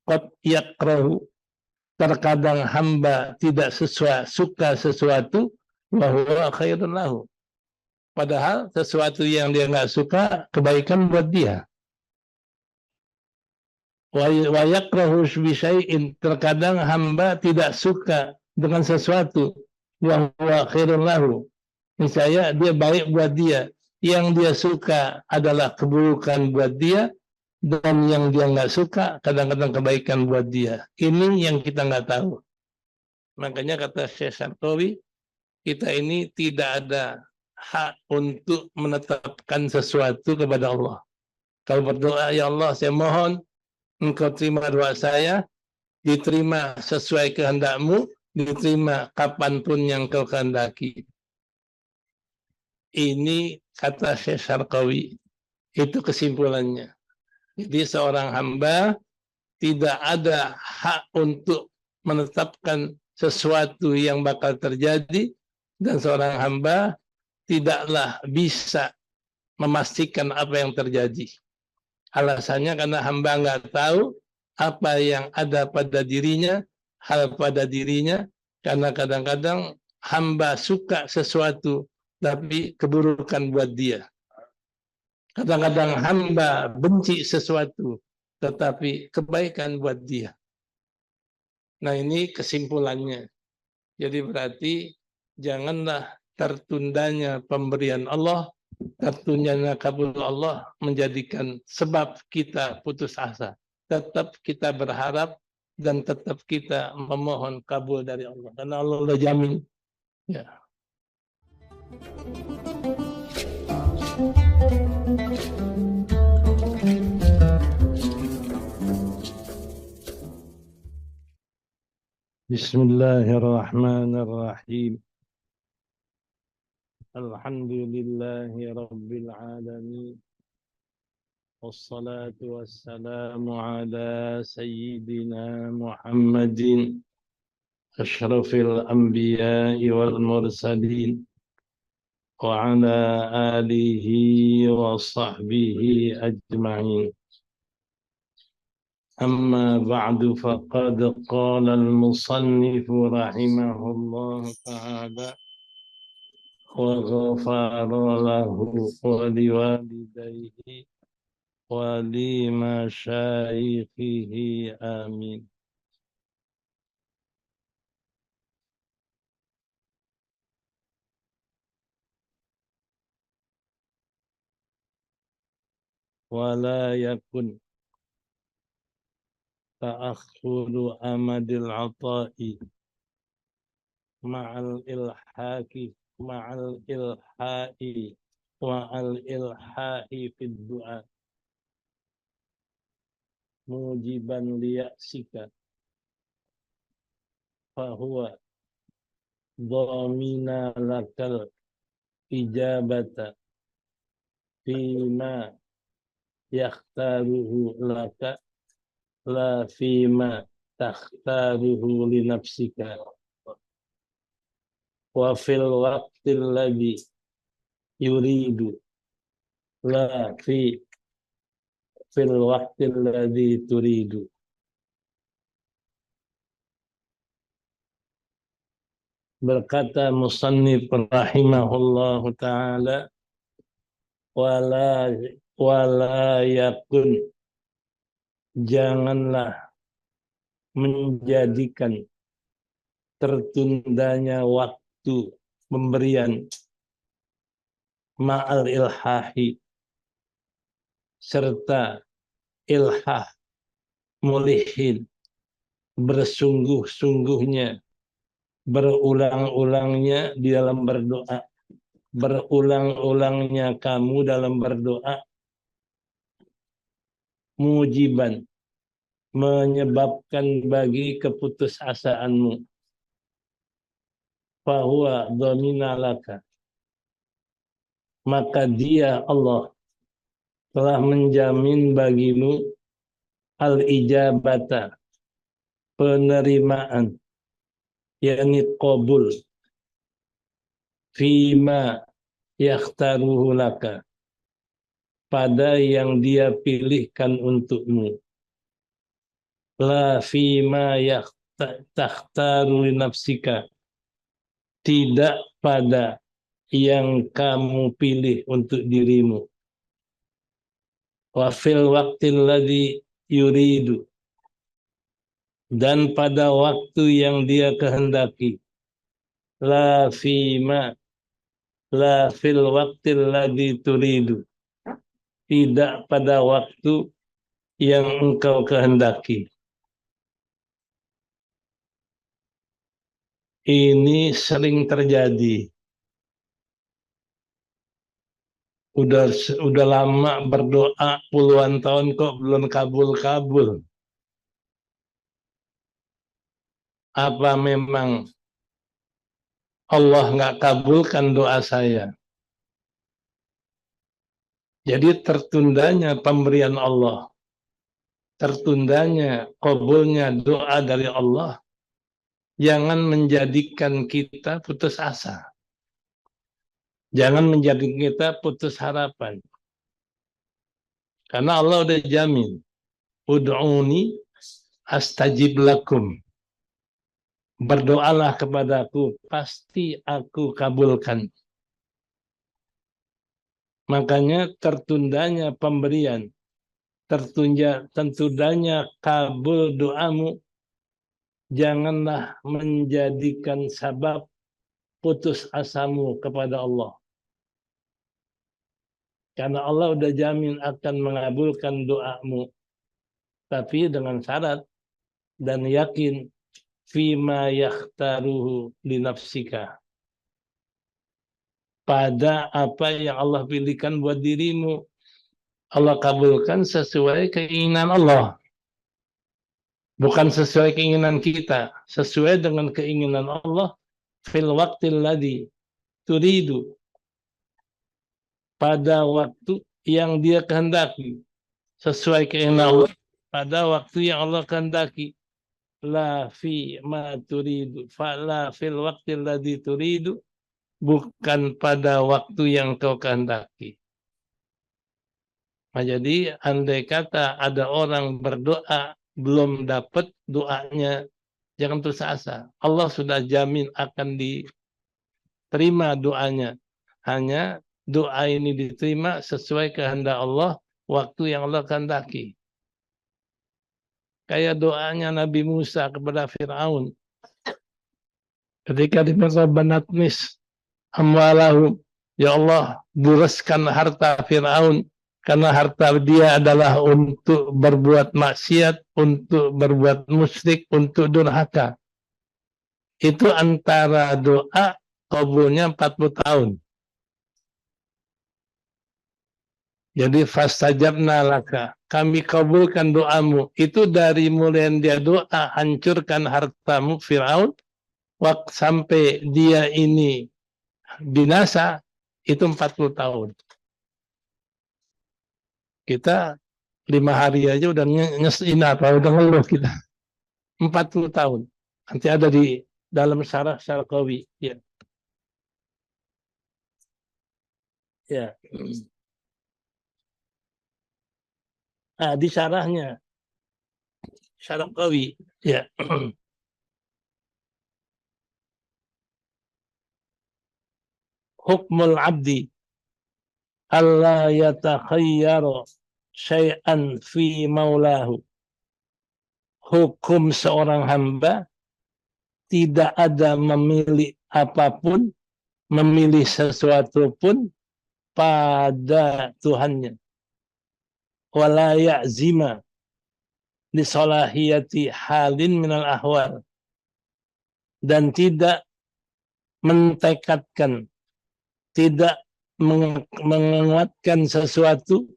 qad yakrahu, terkadang hamba tidak suka sesuatu, wa huwa khairun lahu, padahal sesuatu yang dia nggak suka kebaikan buat dia. Wa yakrahu bisyai'in, terkadang hamba tidak suka dengan sesuatu, wa huwa khairun lahu, misalnya dia baik buat dia, yang dia suka adalah keburukan buat dia, dan yang dia nggak suka kadang-kadang kebaikan buat dia. Ini yang kita nggak tahu. Makanya kata Syekh Sartowi, kita ini tidak ada hak untuk menetapkan sesuatu kepada Allah. Kalau berdoa, ya Allah, saya mohon Engkau terima doa saya, diterima sesuai kehendakmu, diterima kapanpun yang kau kehendaki. Ini kata Syekh Sarqawi, itu kesimpulannya. Jadi seorang hamba tidak ada hak untuk menetapkan sesuatu yang bakal terjadi, dan seorang hamba tidaklah bisa memastikan apa yang terjadi. Alasannya karena hamba nggak tahu apa yang ada pada dirinya, hal pada dirinya, karena kadang-kadang hamba suka sesuatu tapi keburukan buat dia. Kadang-kadang hamba benci sesuatu tetapi kebaikan buat dia. Nah, ini kesimpulannya. Jadi berarti janganlah tertundanya pemberian Allah, tertundanya kabul Allah menjadikan sebab kita putus asa. Tetap kita berharap dan tetap kita memohon kabul dari Allah. Karena Allah sudah jamin. Ya. Bismillahirrahmanirrahim. Alhamdulillahi Rabbil Alamin. Wassalatu wassalamu ala Sayyidina Muhammadin ashrafil anbiya'i wal mursalin wa ala alihi wa sahbihi ajma'in. Amma ba'du, faqad qala al-musannif rahimahullah ta'ala وغفر له ولوالديه ولمشايخه آمين. ولا يكن تأخر أمد العطاء مع الإلحاق في الدعاء موجبا ليأسك، فهو ضامن لك الإجابة فيما يختاره لك لا فيما تختاره لنفسك، وفي الوقت الذي يريد لا في الوقت الذي تريد. Berkata musannif rahimahullahu ta'ala, wala yakun, janganlah menjadikan tertundanya waktu pemberian ma'al ilhahi, serta ilhah mulihin, bersungguh-sungguhnya, berulang-ulangnya di dalam berdoa, berulang-ulangnya kamu dalam berdoa, mujiban, menyebabkan bagi keputusasaanmu, fahuwa dhamina laka, maka dia Allah telah menjamin bagimu al-ijabata, penerimaan, yakni qabul, fima yakhtaruhu laka, pada yang dia pilihkan untukmu. La fima takhtaru li nafsika, tidak pada yang kamu pilih untuk dirimu. Wa fil waqtil ladzi yuridu, dan pada waktu yang dia kehendaki. La fima, la fil waqtil ladzi turidu, tidak pada waktu yang engkau kehendaki. Ini sering terjadi. Udah lama berdoa puluhan tahun kok belum kabul-kabul. Apa memang Allah nggak kabulkan doa saya? Jadi tertundanya pemberian Allah, tertundanya kabulnya doa dari Allah, jangan menjadikan kita putus asa. Jangan menjadikan kita putus harapan. Karena Allah udah jamin, ud'uni astajib lakum. Berdoalah kepadaku, pasti aku kabulkan. Makanya tertundanya pemberian, tertundanya kabul doamu, janganlah menjadikan sebab putus asamu kepada Allah. Karena Allah udah jamin akan mengabulkan doamu. Tapi dengan syarat dan yakin fima yakhtaruhu li nafsika, pada apa yang Allah pilihkan buat dirimu. Allah kabulkan sesuai keinginan Allah, bukan sesuai keinginan kita, sesuai dengan keinginan Allah. Fil waqtil ladzi turidu, pada waktu yang dia kehendaki, sesuai keinginan Allah pada waktu yang Allah kehendaki. La fi ma turidu, fa la fil waqtil ladzi turidu, bukan pada waktu yang kau kehendaki. Nah, jadi andai kata ada orang berdoa belum dapat doanya, jangan putus asa. Allah sudah jamin akan diterima doanya. Hanya doa ini diterima sesuai kehendak Allah, waktu yang Allah kehendaki. Kayak doanya Nabi Musa kepada Fir'aun. Ketika diminta banatnis amwalahum, ya Allah, bureskan harta Fir'aun, karena harta dia adalah untuk berbuat maksiat, untuk berbuat musyrik, untuk durhaka. Itu antara doa kabulnya 40 tahun. Jadi fastajabna laka, kami kabulkan doamu. Itu dari mulai dia doa hancurkan hartamu Fir'aun, sampai dia ini binasa, itu 40 tahun. Kita 5 hari aja udah ngesin apa, udah ngeluh kita. 40 tahun. Nanti ada di dalam syarah Syarqawi. Ya. Ya. Nah, di syarahnya Syarqawi. Ya. Hukmul abdi alla yatakhayyaru syai'an fi maulahu. Hukum seorang hamba tidak ada memilih apapun, memilih sesuatu pun pada Tuhannya. Wala ya'zima li salahiyati halin minal ahwal, dan tidak mentekadkan, tidak menguatkan sesuatu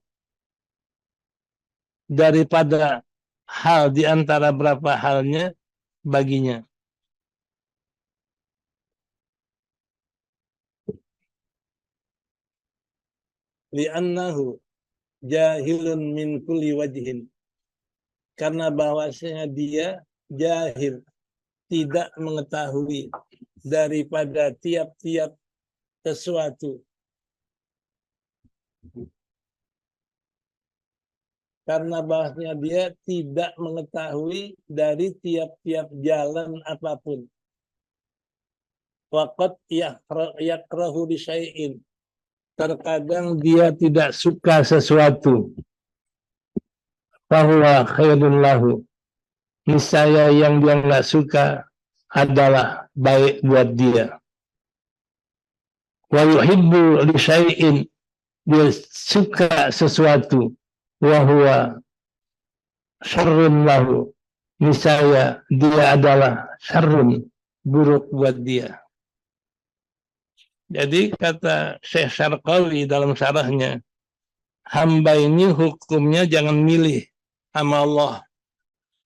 daripada hal di antara berapa halnya baginya. Li'annahu jahilun min kulli wajhin, karena bahwasanya dia jahil, tidak mengetahui daripada tiap-tiap sesuatu. karena bahasanya dia tidak mengetahui dari tiap-tiap jalan apapun. Waqad yakrahu bi syai'in. Terkadang dia tidak suka sesuatu. Fahuwa khairun lahu. Niscaya yang dia nggak suka adalah baik buat dia. Wa yuhibbu li syai'in. Dia suka sesuatu. Wa huwa syarrun lahu. Niscaya dia adalah syarrun, buruk buat dia. Jadi kata Syekh Syarqawi dalam syarahnya, hamba ini hukumnya jangan milih sama Allah.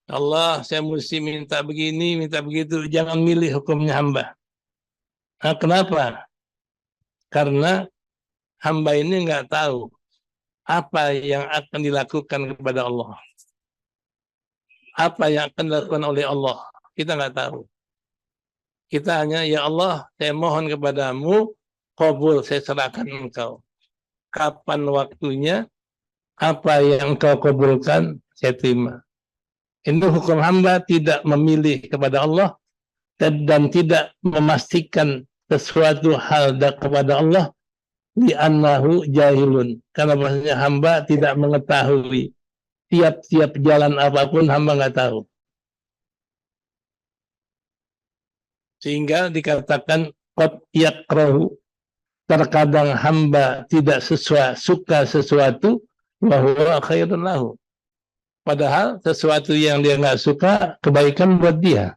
Allah, saya mesti minta begini, minta begitu. Jangan milih hukumnya hamba. Nah, kenapa? Karena hamba ini nggak tahu apa yang akan dilakukan kepada Allah. Apa yang akan dilakukan oleh Allah. Kita nggak tahu. Kita hanya, ya Allah, saya mohon kepadamu, qabul, saya serahkan engkau. Kapan waktunya, apa yang engkau kabulkan, saya terima. Ini hukum hamba tidak memilih kepada Allah dan tidak memastikan sesuatu hal kepada Allah li'annahu jahilun. Karena bahasanya hamba tidak mengetahui tiap-tiap jalan apapun hamba nggak tahu. Sehingga dikatakan qad yakrahu, terkadang hamba tidak suka sesuatu wa huwa khairun lahu. Padahal sesuatu yang dia nggak suka kebaikan buat dia.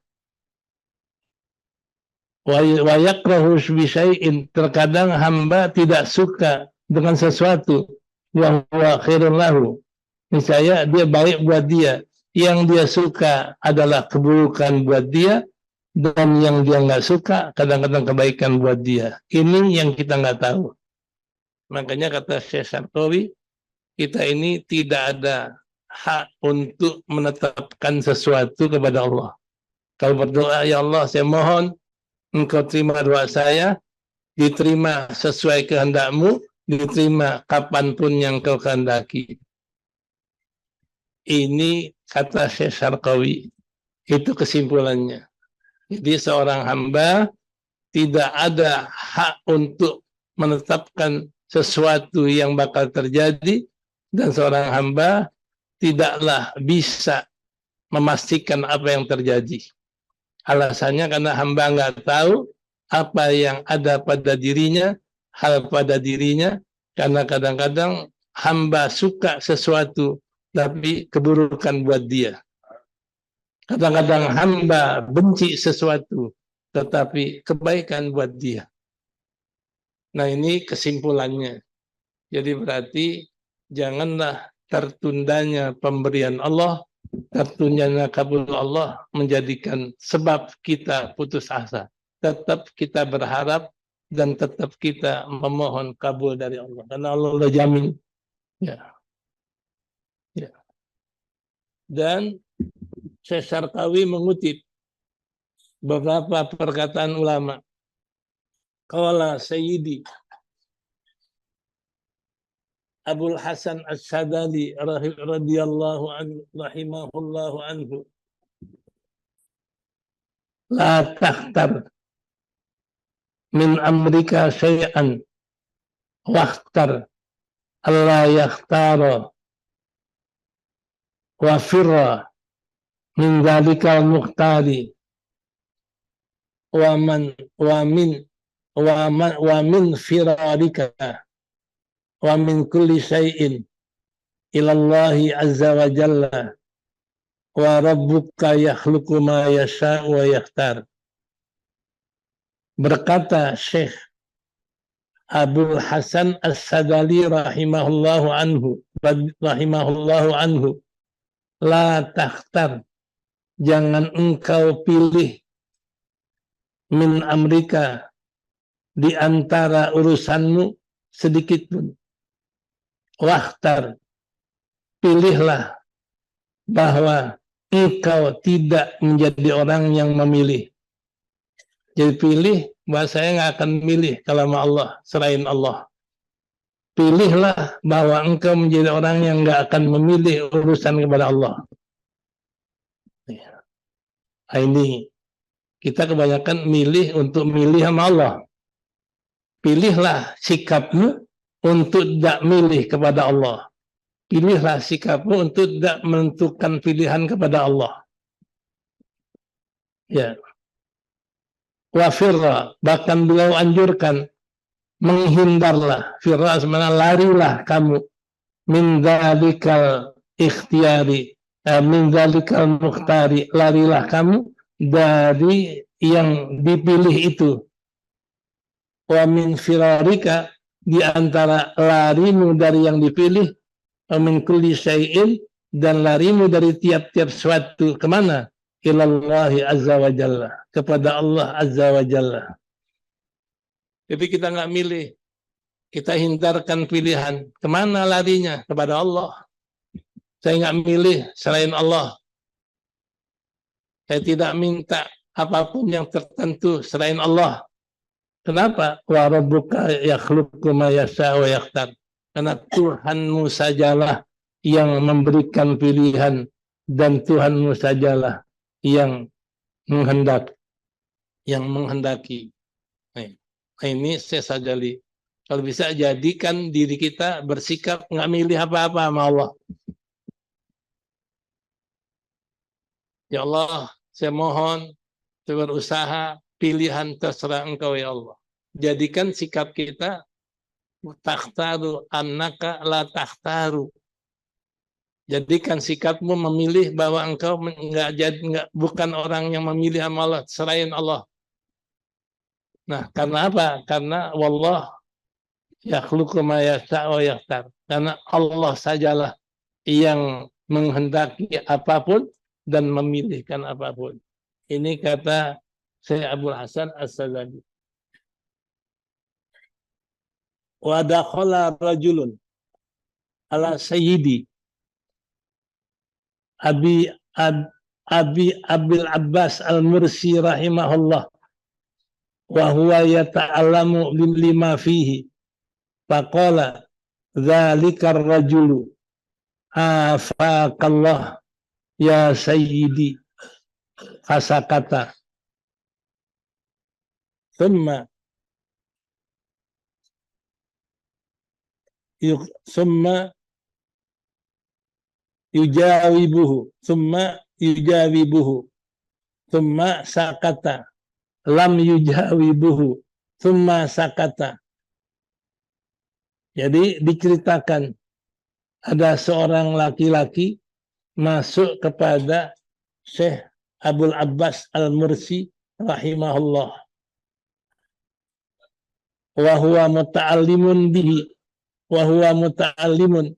Wa yakrahu bi syai'in, terkadang hamba tidak suka dengan sesuatu wa huwa khairun lahu. Misalnya dia baik buat dia, yang dia suka adalah keburukan buat dia, dan yang dia nggak suka kadang-kadang kebaikan buat dia. Ini yang kita nggak tahu. Makanya kata Syekh Syarqawi, kita ini tidak ada hak untuk menetapkan sesuatu kepada Allah. Kalau berdoa, ya Allah, saya mohon engkau terima doa saya, diterima sesuai kehendakmu, diterima kapanpun yang kau kehendaki. Ini kata Syekh Syarqawi, itu kesimpulannya. Jadi seorang hamba tidak ada hak untuk menetapkan sesuatu yang bakal terjadi, dan seorang hamba tidaklah bisa memastikan apa yang terjadi. Alasannya karena hamba nggak tahu apa yang ada pada dirinya, hal pada dirinya, karena kadang-kadang hamba suka sesuatu tapi keburukan buat dia. Kadang-kadang hamba benci sesuatu, tetapi kebaikan buat dia. Nah, ini kesimpulannya. Jadi berarti janganlah tertundanya pemberian Allah, tertundanya kabul Allah menjadikan sebab kita putus asa. Tetap kita berharap dan tetap kita memohon kabul dari Allah. Karena Allah sudah jamin. Ya. Ya. Dan Syekh Syarqawi mengutip beberapa perkataan ulama. Qala Sayyidi Abul Hasan As-Sadali radhiyallahu anhu rahimahullahu anhu, la takhtar min amrika syai'an wakhtar alla yakhtara wa firra min dzalikal muhtari wa min firarika wa min kulli syai'in ilallahi azza wa jalla wa rabbuka yakhluqu ma yasha'u wa yakhtar. Berkata Syekh Abul Hasan As-Sadali rahimahullahu anhu, la takhtar, jangan engkau pilih min amrika, di antara urusanmu sedikit pun. Wakhtar, pilihlah bahwa engkau tidak menjadi orang yang memilih. Jadi pilih bahwa saya nggak akan milih kalau Allah selain Allah. pilihlah bahwa engkau menjadi orang yang nggak akan memilih urusan kepada Allah. Ini kita kebanyakan milih untuk milih sama Allah. Pilihlah sikapmu untuk tidak milih kepada Allah. Pilihlah sikapmu untuk tidak menentukan pilihan kepada Allah. Ya. Wafirra, bahkan beliau anjurkan, menghindarlah. Firra sebenarnya larilah kamu min dzalikal ikhtiyari, min dzalikal mukhtari, larilah kamu dari yang dipilih itu. Wa min firarika, di antara larimu dari yang dipilih, wa min kulli syai'in, dan larimu dari tiap-tiap suatu kemana? Ilallahi azza wa jalla, kepada Allah azza wa jalla. Jadi kita nggak milih, kita hindarkan pilihan. Kemana larinya? Kepada Allah. Saya nggak milih selain Allah. Saya tidak minta apapun yang tertentu selain Allah. Kenapa? Wa rabbuka yakhluqu ma yasha wa yakhtar. Karena Tuhanmu sajalah yang memberikan pilihan, dan Tuhanmu sajalah yang menghendaki. Nah, ini saya sadari. Kalau bisa jadikan diri kita bersikap nggak milih apa-apa sama Allah. Ya Allah, saya mohon, saya berusaha, pilihan terserah Engkau ya Allah. Jadikan sikap kita takhtaru annaka la takhtaru. Jadikan sikapmu memilih bahwa engkau bukan orang yang memilih sama Allah selain Allah. Nah, karena apa? Karena wallah yakhluqu ma yasha wa yakhtar. Karena Allah sajalah yang menghendaki apapun dan memilihkan apapun. Ini kata Syekh Abdul Hasan As-Sadzali. Wa dakhala rajulun ala sayyidi Abil Abbas Al-Mursi rahimahullah, wa huwa yata'allamu lima fihi, faqala dzalika ar-rajulu afaqallah ya sayyidi, fasakata thumma yujawibuhu, thumma sakata, lam yujawibuhu, thumma sakata. Jadi diceritakan ada seorang laki-laki masuk kepada Syekh Abul Abbas Al-Mursi rahimahullah, wa huwa muta'allimun bihi, wa huwa muta'allimun,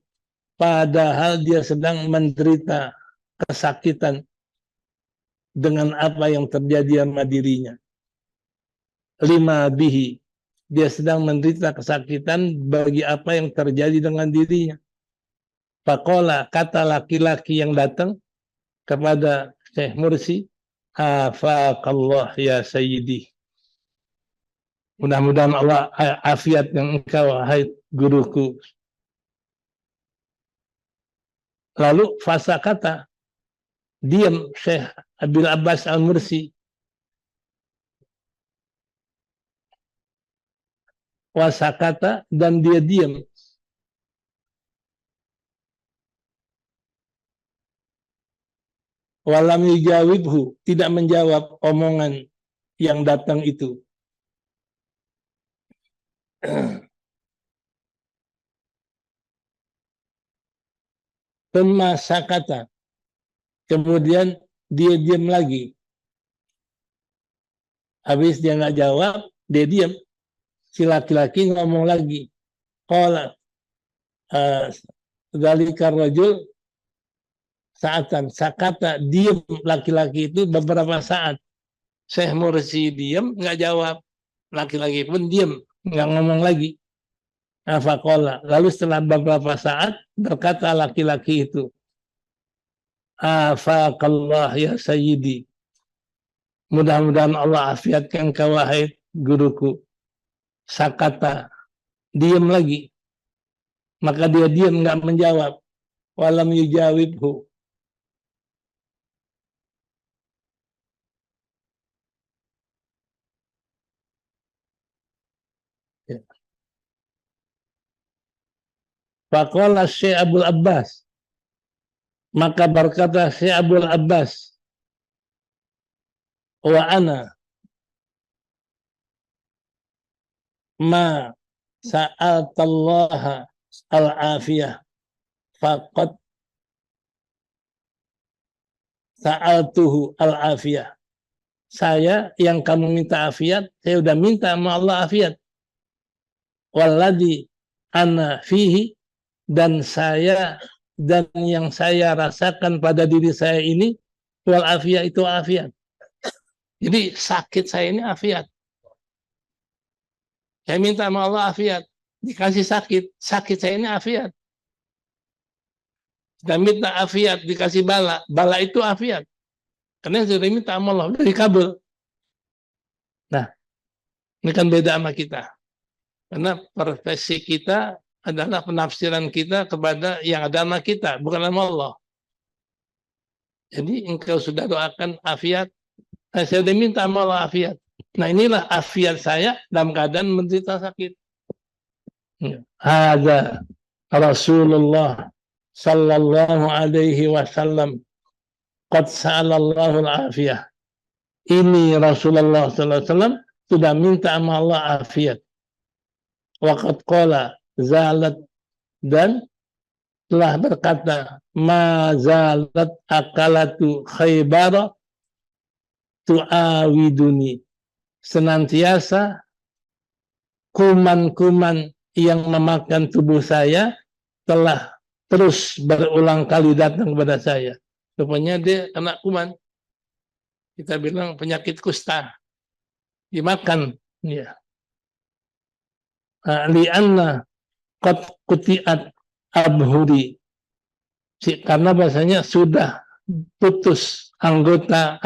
padahal dia sedang menderita kesakitan dengan apa yang terjadi sama dirinya. Lima bihi, dia sedang menderita kesakitan bagi apa yang terjadi dengan dirinya. Faqala, kata laki-laki yang datang kepada Syekh Mursi, afaqallah ya sayyidi. Mudah-mudahan Allah afiat yang engkau, hai guruku. Lalu fasa kata, diam Syekh Abil Abbas Al-Mursi. Wasakata, dan dia diam. Walam yujawibhu, tidak menjawab omongan yang datang itu. Pemasakata, kemudian dia diam lagi. Habis dia nggak jawab, dia diam. Si laki-laki ngomong lagi. Qala dzalika rajul saatan, sakata, diam laki-laki itu beberapa saat. Syekh Mursi diam, nggak jawab. Laki-laki pun diam, nggak ngomong lagi. Faqala, lalu setelah beberapa saat berkata laki-laki itu, afaqallah ya sayyidi, mudah-mudahan Allah afiatkan kau wahai guruku. Sakata, diam lagi. Maka dia diam, nggak menjawab. Walam yujawibhu. Ya. Faqala Syekh Abdul Abbas. Maka berkata Syekh Abdul Abbas, wa ana ma sa'atallaha al-afiyah faqad sa'altuhu al-afiyah. Saya yang kamu minta afiat, saya udah minta sama Allah afiat. Walladzi ana fihi, dan saya dan yang saya rasakan pada diri saya ini wal afiyah itu afiat. Jadi sakit saya ini afiat. Saya minta sama Allah afiat, dikasih sakit, sakit saya ini afiat. Dan minta afiat, dikasih bala, bala itu afiat. Karena sudah minta sama Allah, udah dikabul. Nah, ini kan beda sama kita. Karena profesi kita adalah penafsiran kita kepada yang ada sama kita, bukan sama Allah. Jadi engkau sudah doakan afiat, saya sudah minta sama Allah afiat. Nah inilah afiat saya dalam keadaan menderita sakit. Ada Rasulullah sallallahu alaihi wasallam qad sa'alallahu al-afiyah. Ini Rasulullah sallallahu alaihi wasallam sudah minta sama Allah afiat. Waqad qala zalat, dan telah berkata ma zalat akalatu Khaybar tu'awiduni, senantiasa kuman-kuman yang memakan tubuh saya telah terus berulang kali datang kepada saya. Rupanya dia kena kuman. Kita bilang penyakit kusta. Dimakan. Ya. Lianna qad quti'at abhuri. Karena bahasanya sudah putus anggota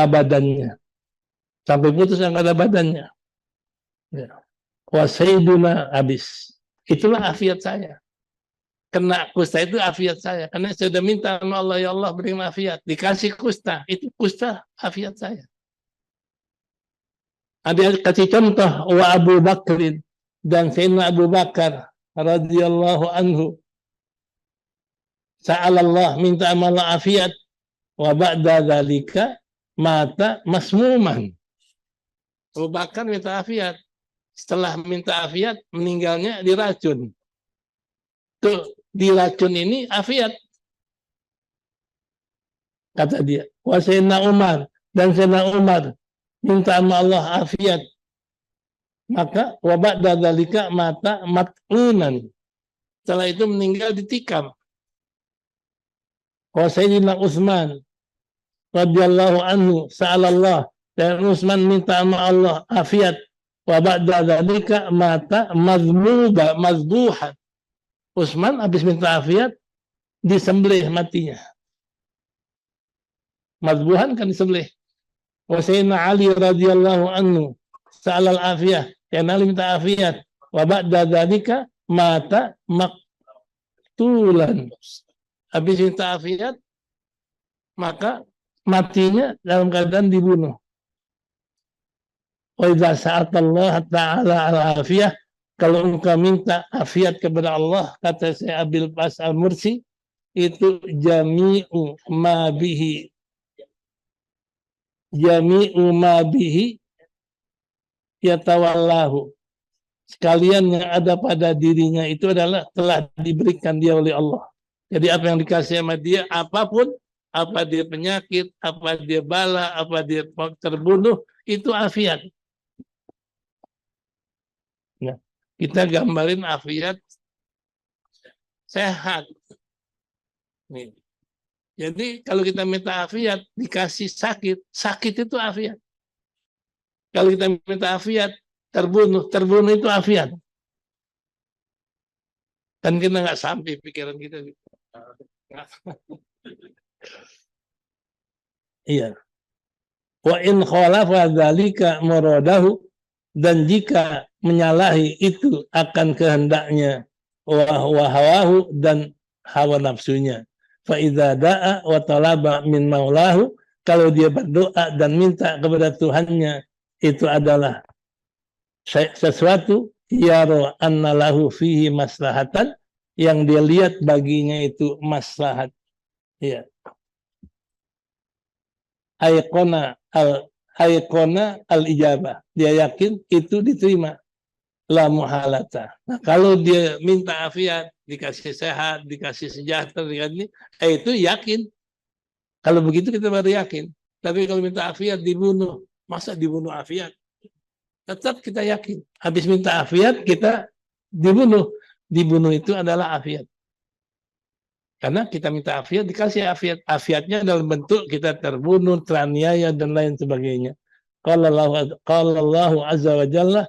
badannya. Sampai putus anggota badannya. Ya. Wasaiduna habis. Itulah afiat saya. Kena kusta itu afiat saya. Karena saya sudah minta sama Allah, ya Allah beri afiat. Dikasih kusta. Itu kusta afiat saya. Ada kasih contoh wa Abu Bakrin, dan Sayyidina Abu Bakar radhiyallahu anhu. Sa'alallah, minta sama Allah afiat. Wa ba'da dzalika mata masmuman. Abu Bakar minta afiat. Setelah minta afiat, meninggalnya diracun. Tuh, diracun ini afiat. Kata dia. Wa Sayyidina Umar, dan Sayyidina Umar minta sama Allah afiat. Maka wa ba'da dzalika mata mat'unan. Setelah itu meninggal ditikam. Wa Sayyidina Utsman radhiyallahu anhu sa'alallah, dan Utsman minta sama Allah afiat. Wa ba'da dzalika mata mazbuhan. Utsman habis minta afiat disembelih matinya. Mazbuhan kan disembelih. Wa Sayyidina Ali radhiyallahu anhu sa'alal afiyah, yang Ali minta afiat. Wa ba'da dzalika mata maqtulan. Habis minta afiat, maka matinya dalam keadaan dibunuh. Wa idza sa'atallah ta'ala al-afiyah, kalau engkau minta afiat kepada Allah, kata saya Abil Fas Al-Mursi, itu jami'u ma bihi yatawallahu. Sekalian yang ada pada dirinya itu adalah telah diberikan dia oleh Allah. Jadi apa yang dikasih sama dia, apapun, apa dia penyakit, apa dia bala, apa dia terbunuh, itu afiat. Nah, kita gambarin afiat sehat. Nih. Jadi kalau kita minta afiat, dikasih sakit, sakit itu afiat. Kalau kita minta afiat, terbunuh itu afiat. Kan kita nggak sampai pikiran kita. Iya. Wa in khalafa dzalika muradahu, dan jika menyalahi itu akan kehendaknya wa hawahu, dan hawa nafsunya. Fa idza da'a wa talaba min maulahu, kalau dia berdoa dan minta kepada Tuhannya itu adalah sesuatu yaro anna lahu fihi maslahatan, yang dia lihat baginya itu maslahat, ya, ayqona al ijabah, dia yakin itu diterima, la muhalata. Nah, kalau dia minta afiat, dikasih sehat, dikasih sejahtera, itu yakin. Kalau begitu kita baru yakin. Tapi kalau minta afiat dibunuh, masa dibunuh afiat? Tetap kita yakin. Habis minta afiat kita dibunuh. Dibunuh itu adalah afiat. Karena kita minta afiat, dikasih afiat. Afiatnya dalam bentuk kita terbunuh, teraniaya, dan lain sebagainya. Qala Allah azza wa jalla,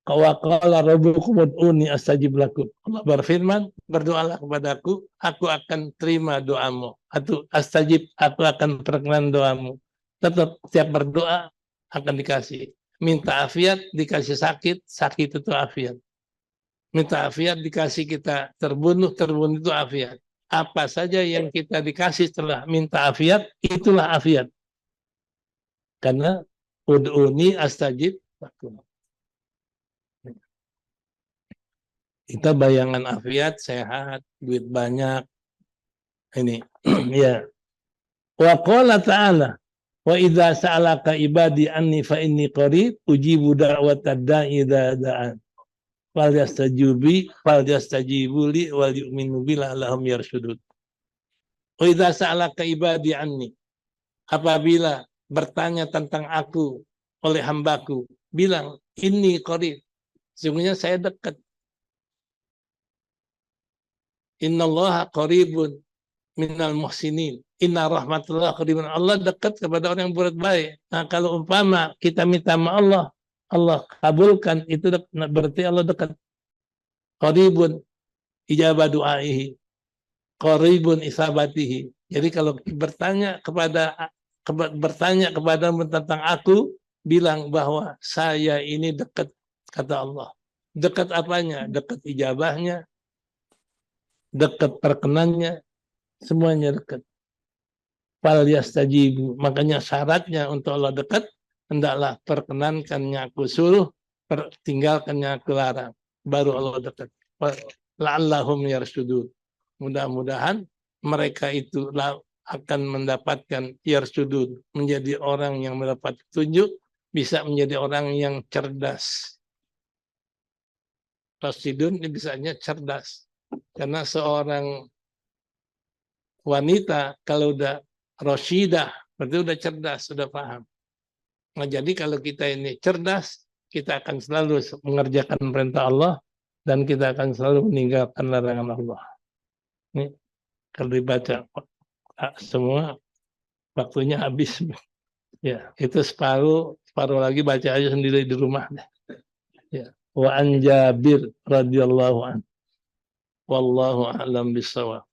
wa qala rabbukum ud'uni astajib lakum. Allah berfirman, berdoalah kepadaku, aku akan terima doamu. Atau astajib, aku akan perkenan doamu. Tetap setiap berdoa akan dikasih. Minta afiat, dikasih sakit, sakit itu afiat. Minta afiat, dikasih kita terbunuh, terbunuh itu afiat. Apa saja yang kita dikasih setelah minta afiat, itulah afiat. Karena ud'uni astajib lakum. Kita bayangan afiat, sehat, duit banyak. Ini ya. Wa qala ta'ala, wa idza sa'alaka ibadi anni fa inni qarib ujibu da'watad da'i idza da'an. Fal yastajibu li wal yu'minu bi la'allahum yarshudun. Wa idza sa'alaka ibadi anni, apabila bertanya tentang aku oleh hambaku, bilang inni qarib, sesungguhnya saya dekat. Innallaha qaribun minal muhsinin. Inna rahmatullah qaribun. Allah dekat kepada orang yang berbuat baik. Nah, kalau umpama kita minta sama Allah, Allah kabulkan, itu berarti Allah dekat. Qaribun ijabah du'aihi, qaribun isabatihi. Jadi kalau bertanya kepada tentang aku, bilang bahwa saya ini dekat, kata Allah. Dekat apanya? Dekat ijabahnya, dekat perkenannya, semuanya dekat. Fal yastajibu, makanya syaratnya untuk Allah dekat, hendaklah perkenankannya aku suruh, tinggalkannya aku larang, baru Allah dekat. La'allahum yarshudun. Mudah-mudahan mereka itu akan mendapatkan yarshudun, menjadi orang yang mendapat petunjuk, bisa menjadi orang yang cerdas. Rasyidun ini bisanya cerdas. Karena seorang wanita kalau udah rasyidah, berarti udah cerdas, sudah paham. Nah, jadi kalau kita ini cerdas, kita akan selalu mengerjakan perintah Allah dan kita akan selalu meninggalkan larangan Allah. Ini kalau dibaca semua, waktunya habis. Ya, itu separuh lagi baca aja sendiri di rumah. Ya. Wa an Jabir radhiyallahu anhu. Wallahu a'lam bishawab.